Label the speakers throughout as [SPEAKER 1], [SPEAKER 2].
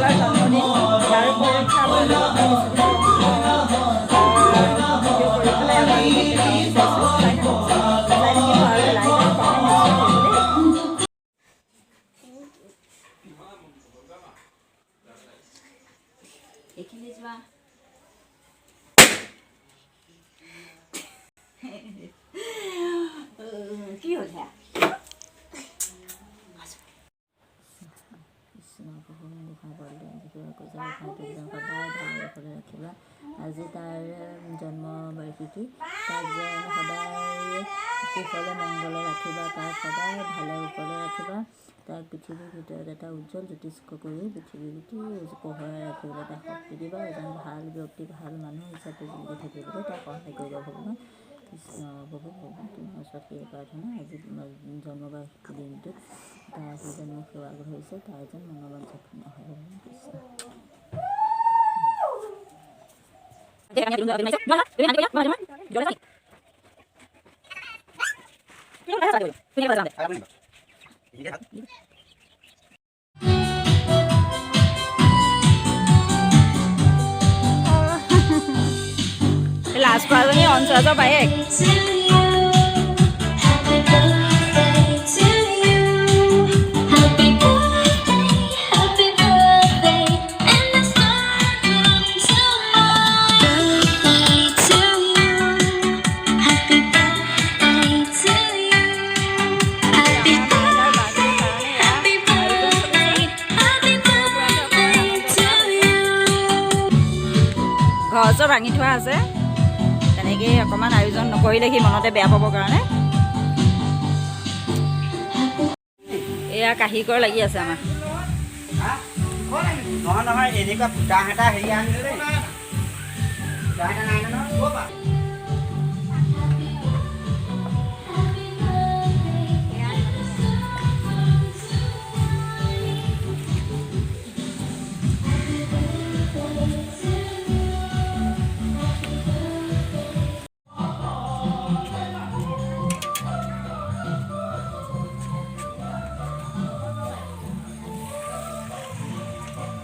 [SPEAKER 1] মংগলৰ জন্মদিন তাৰ উপলক্ষে এইখিনি যোৱা কি হৈছে ৰাখিবা আজি তাৰ জন্মবাৰ্ষিকী তাক যেন সদায় কুশলে মংগলে ৰাখিবা তাক সদায় ভালে কুশলে ৰাখিবা তাক পৃথিৱীৰ ভিতৰত এটা উজ্জ্বল জ্যোতিষ্ক কৰি পৃথিৱীৰ গোটেই পোহৰাই ৰাখিবলৈ তাক শক্তি দিবা এজন ভাল ব্যক্তি ভাল মানুহ হিচাপে জিলিকি থাকিবলৈ তাক সহায় কৰিবা ভগৱান কৃষ্ণ ভগৱান তোমাৰ ওচৰত সেই প্ৰাৰ্থনা আজি জন্মবাৰ্ষিকী দিনটোত তাৰ আজি জন্ম সেৱা হৈছে তাৰ যেন মনোবাঞ্ছা পূৰ্ণ হয় ভগৱান কৃষ্ণ লাষ্ট পাজনী অঞ্চলৰ বাইক ঘৰ চব ভাঙি থোৱা আছে তেনেকেই অকণমান আয়োজন নকৰিলে সি মনতে বেয়া পাবৰ কাৰণে এয়া কাহিকৰ লাগি আছে আমাৰ
[SPEAKER 2] নহয় এনেকুৱা ফুটা এটা হেৰি আনিলে ফুটা এটা নাই নহয়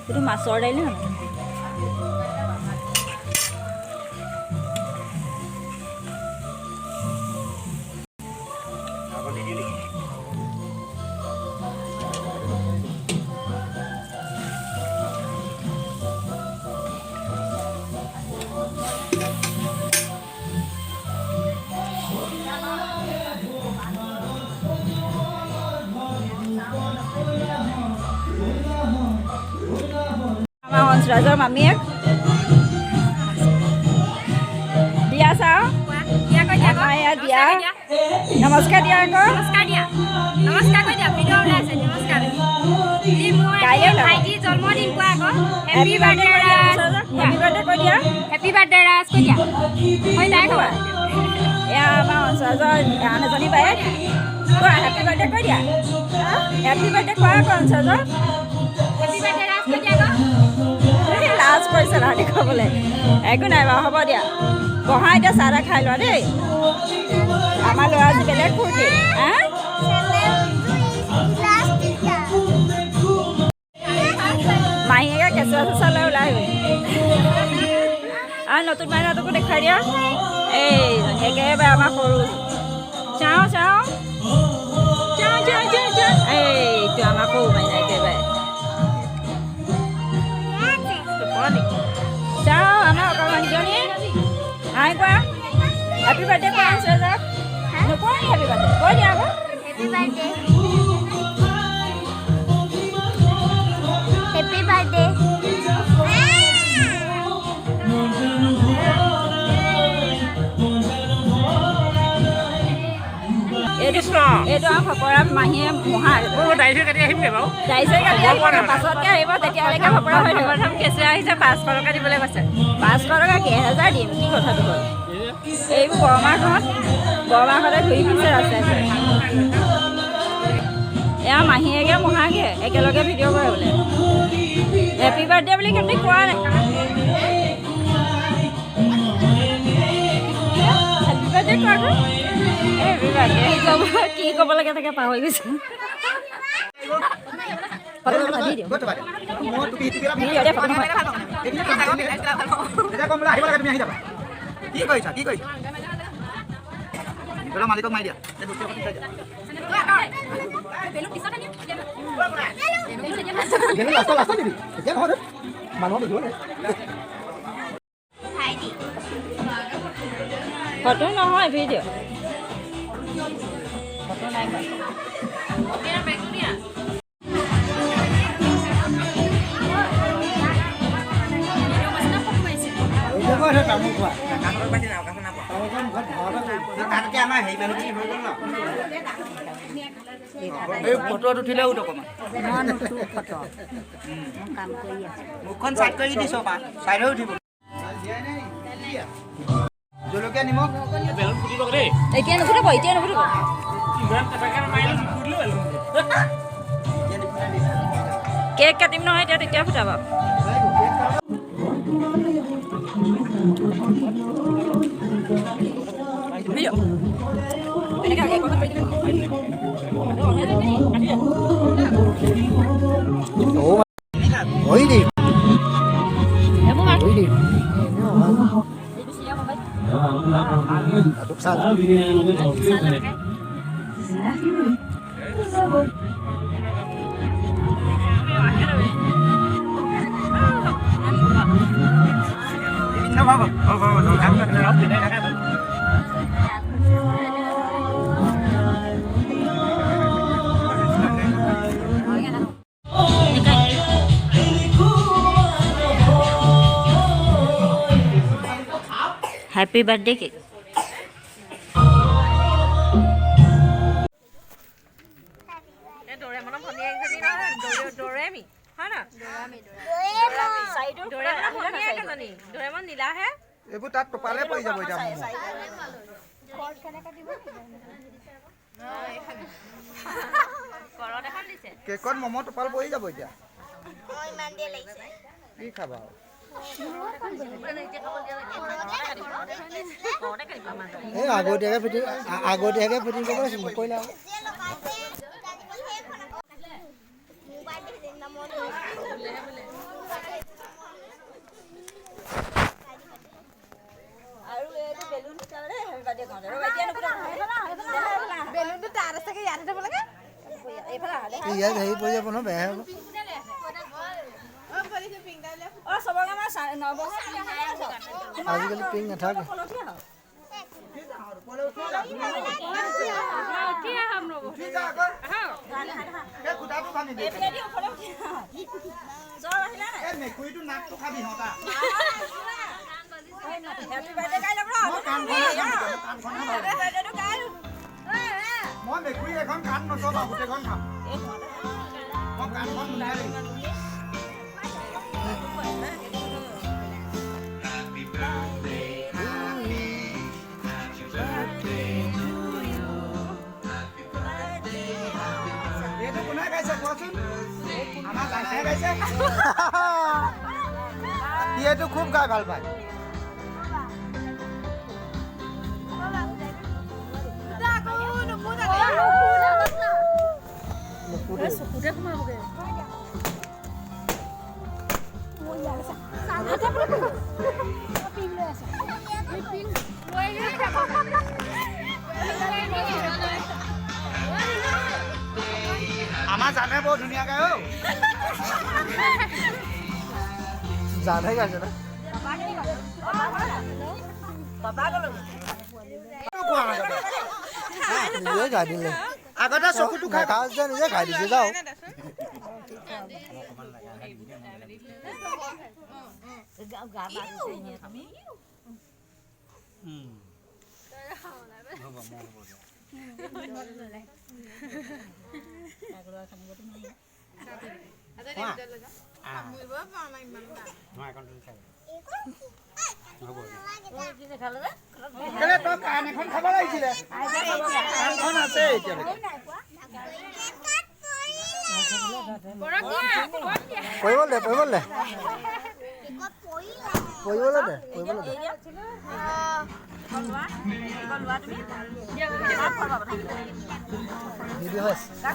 [SPEAKER 1] এইটো মাছৰ দাইল ন হংসৰাজৰ মামীয়েক দিয়া চাওঁ আমাৰ ইয়াত দিয়া নমস্কাৰ দিয়া আকৌ
[SPEAKER 3] নমস্কাৰ কৈ দিয়া ভিডিঅ' ওলাইছে নমস্কাৰ ভাইটি জন্মদিন কোৱা আকৌ হেপী বাৰ্থডে ৰাজ
[SPEAKER 1] হেপী বাৰ্থডে কৈ দিয়া
[SPEAKER 3] হেপী বাৰ্থডে ৰাজ কৈ দিয়া মই তাই কোৱা
[SPEAKER 1] এয়া আমাৰ হংসৰাজৰ আন এজনী বায়েক কোৱা হেপী বাৰ্থডে কৈ দিয়া হেপী বাৰ্থডে কোৱা আকৌ হংসৰাজৰ
[SPEAKER 3] হেপী বাৰ্থডে ৰাজ কৈ দিয়া আকৌ
[SPEAKER 1] লাজ কৰিছে ৰাতি খাবলৈ একো নাই বাৰু হ'ব দিয়া বহা এতিয়া চাহ তাহ খাই লোৱা দেই আমাৰ ল'ৰা আজি বেলেগ ফূৰ্তি মাহীয়েকে কেঁচুৱা চেঁচুৱা লৈ ওলাই গৈ আৰু নতুন মাইনাটোকো দেখুৱাই দিয়া এই একেবাৰে আমাৰ সৰু চাওঁ চাওঁ চাওঁ চাওঁ চাওঁ চাওঁ এইটো আমাৰ সৰু মাইনা একেবাৰে চাওঁ আমাৰ অকণমানজনী হাই কোৱা হেপী বাৰ্থডে কোৱা আছে যাওক নোকোৱা নি হেপী বাৰ্থডে কৈ দিয়া আকৌ
[SPEAKER 3] হেপী বাৰ্থডে হেপী বাৰ্থডে এইটো ফপৰা মাহীয়ে মহাই
[SPEAKER 2] দাইছে কাটি আহিমগৈ বাৰু
[SPEAKER 1] দাইছে কাটি আহিব পাছতকৈ আহিব তেতিয়ালৈকে ফপৰা হৈ থাকিব প্ৰথম কেঁচুৱা আহিছে 500 টকা দিবলৈ কৈছে 500 টকা কি 1000 দিম কি কথাটো হ'ল এইবোৰ বৰমাহঁতে ঘূৰি ফুৰিছে ৰাস্তাই এয়া মাহীয়েকে মহাকে একেলগে ভিডিঅ' কৰে বোলে হেপী বাৰ্থডে বুলি কেতিয়া কোৱা নাই হেপী বাৰ্থডে কোৱাটো কি ক'ব লাগে তাকে পাহৰি গৈছে
[SPEAKER 3] ভিডিঅ'
[SPEAKER 2] ক'ত যাবা মই টুপি টুপি এটা
[SPEAKER 3] ভিডিঅ' দে ফটো নহয়
[SPEAKER 2] এতিয়া কম বোলে আহিব লাগে তুমি আহি যাবা কি কৰিছা তোৰা মালিকক মাৰি দিয়া এই দুটা কথা দিয়া বেলুন লাষ্ট দিবি এতিয়া নহয় মানুহ দেখিব নে
[SPEAKER 3] ফটো নহয় ভিডিঅ' ফটো নাই
[SPEAKER 2] আমাৰ হেৰি মানুহখিনি হৈ গ'ল ন এই ফটোত উঠিলেও অকণমান মুখখন চাইড কৰি দিছ চাইডেও উঠিব জলকীয়া নিমখ
[SPEAKER 3] এতিয়া নুফুটাব কেক কাটিম নহয় এতিয়া তেতিয়া ফুটাব Happy birthday cake. Doraemon phone ekjani na Doremi ha na Doraemon phone ekjani Doraemon nila he
[SPEAKER 2] এবোৰ তাত টপালে পৰি যাব এতিয়া
[SPEAKER 3] কৰ্ড কেনে কাটিব কৰড এখন দিছে
[SPEAKER 2] কেকত মম টপাল পৰি যাব এতিয়া মই ইমান দিয়ে লাগিছে কি খাবা এই আগতীয়াকে ফিটিং কৰিব আছে কইলা
[SPEAKER 1] আৰু এইটো বেলুন চালে হেভি বাৰ্থডে কাউণ্টাৰ আৰু এতিয়া নুপুৰা বেলুনটো তাৰ আছে কি ইয়াতে যাব লাগে এইফালে আহা দেখা
[SPEAKER 2] ইয়াত হেৰি পৰি যাব ন বেয়া হ'ব
[SPEAKER 1] অ সবকে আমাৰ নবহে
[SPEAKER 2] আজিকালি পিং নাথাকে মই মেকুৰী এখন কাণ নচলাও গোটেইখন খাম মই কাণখন এইটো খুব গাই ভাল পায় আমাৰ জানে বৰ ধুনীয়া গায় অ জানে গাইছে না নিজে গাই দিলে আগতে চকুটো খাই নিজে গাই দিছে যাও তই কাণ এখন খাব লাগিছিলে কাণখন আছে এতিয়ালৈকে পৰিবলৈ দে ভিডিঅ' হৈ আছে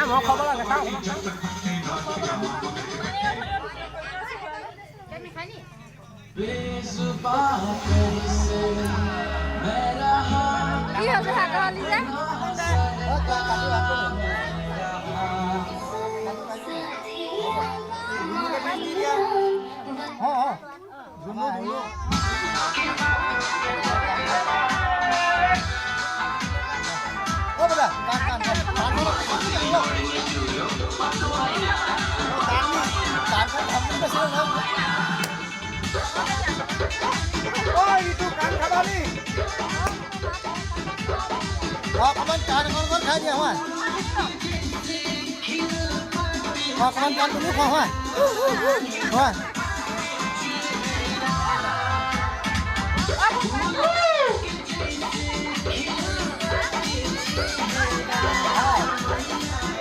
[SPEAKER 2] মই খবৰ লাগে চাওঁ
[SPEAKER 3] কি হৈছে হাতহলি যে
[SPEAKER 2] অকণমান কাণ অকণমান খাই দিয়া হয় অকণমান কাণ তুমি খোৱা হয়